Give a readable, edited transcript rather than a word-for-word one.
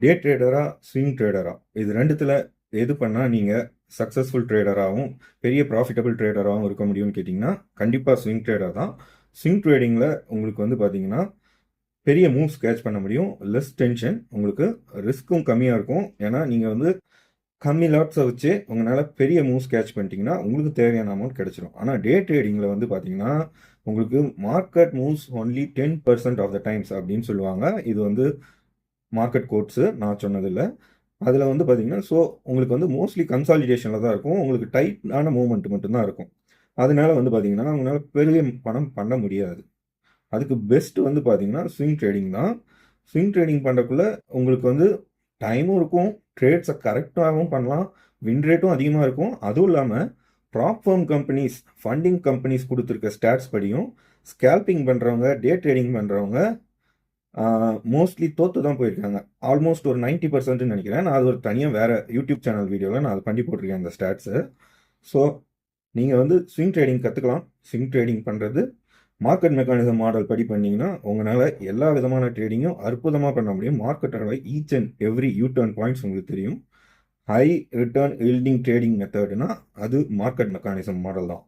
டே ட்ரேடரா, swing ட்ரேடரா இது 2த்துல எது பண்ணா நீங்க சக்ஸஸ்ஃபுல் ட்ரேடராகவும் பெரிய ப்ராஃபிட்டபிள் ட்ரேடராகவும் இருக்க முடியும்னு கேட்டிங்கன்னா கண்டிப்பாக ஸ்விங் ட்ரேடர் தான். ஸ்விங் ட்ரேடிங்கில் உங்களுக்கு வந்து பார்த்தீங்கன்னா பெரிய மூவ்ஸ் கேட்ச் பண்ண முடியும், லெஸ் டென்ஷன், உங்களுக்கு ரிஸ்க்கும் கம்மியாக இருக்கும். ஏன்னா நீங்கள் வந்து கம்மி லாட்ஸை வச்சு உங்களால் பெரிய மூவ்ஸ் கேட்ச் பண்ணிட்டீங்கன்னா உங்களுக்கு தேவையான அமௌண்ட் கிடைச்சிடும். ஆனால் டே ட்ரேடிங்கில் வந்து பார்த்தீங்கன்னா உங்களுக்கு market moves only 10% of the times அப்படின்னு சொல்லுவாங்க. இது வந்து மார்க்கெட் கோட்ஸு, நான் சொன்னதில்லை. அதில் வந்து பார்த்தீங்கன்னா உங்களுக்கு வந்து மோஸ்ட்லி கன்சாலிடேஷனில் தான் இருக்கும். உங்களுக்கு டைட்டான மூவ்மெண்ட் மட்டும்தான் இருக்கும். அதனால வந்து பார்த்தீங்கன்னா உங்களால் பெரிய பணம் பண்ண முடியாது. அதுக்கு பெஸ்ட் வந்து பார்த்தீங்கன்னா ஸ்விங் ட்ரேடிங் தான். ஸ்விங் ட்ரேடிங் பண்ணுறக்குள்ள உங்களுக்கு வந்து டைமும் இருக்கும், ட்ரேட்ஸை கரெக்டாகவும் பண்ணலாம், வின் ரேட்டும் அதிகமாக இருக்கும். அதுவும் இல்லாமல் prop firm companies, funding companies கொடுத்துருக்க ஸ்டாட்ஸ் படியும் ஸ்கேல்பிங் பண்ணுறவங்க, டே ட்ரேடிங் பண்ணுறவங்க மோஸ்ட்லி தோற்று தான் போயிருக்காங்க. ஆல்மோஸ்ட் ஒரு 90% நினைக்கிறேன். நான் அது ஒரு தனியாக வேறு யூடியூப் சேனல் வீடியோவில் நான் அதை பண்ணி போட்டிருக்கேன் அந்த ஸ்டாட்ஸு. ஸோ நீங்கள் வந்து ஸ்விங் ட்ரேடிங் கற்றுக்கலாம். ஸ்விங் ட்ரேடிங் பண்ணுறது மார்க்கெட் மெக்கானிசம் மாடல் படி பண்ணிங்கன்னா உங்களால் எல்லா விதமான ட்ரேடிங்கும் அற்புதமாக பண்ண முடியும். மார்க்கெட்டோட each and every U turn points உங்களுக்கு தெரியும். ஹை ரிட்டர்ன் ஈல்டிங் ட்ரேடிங் மெத்தட்னா அது மார்க்கெட் மெக்கானிசம் மாடல் தான்.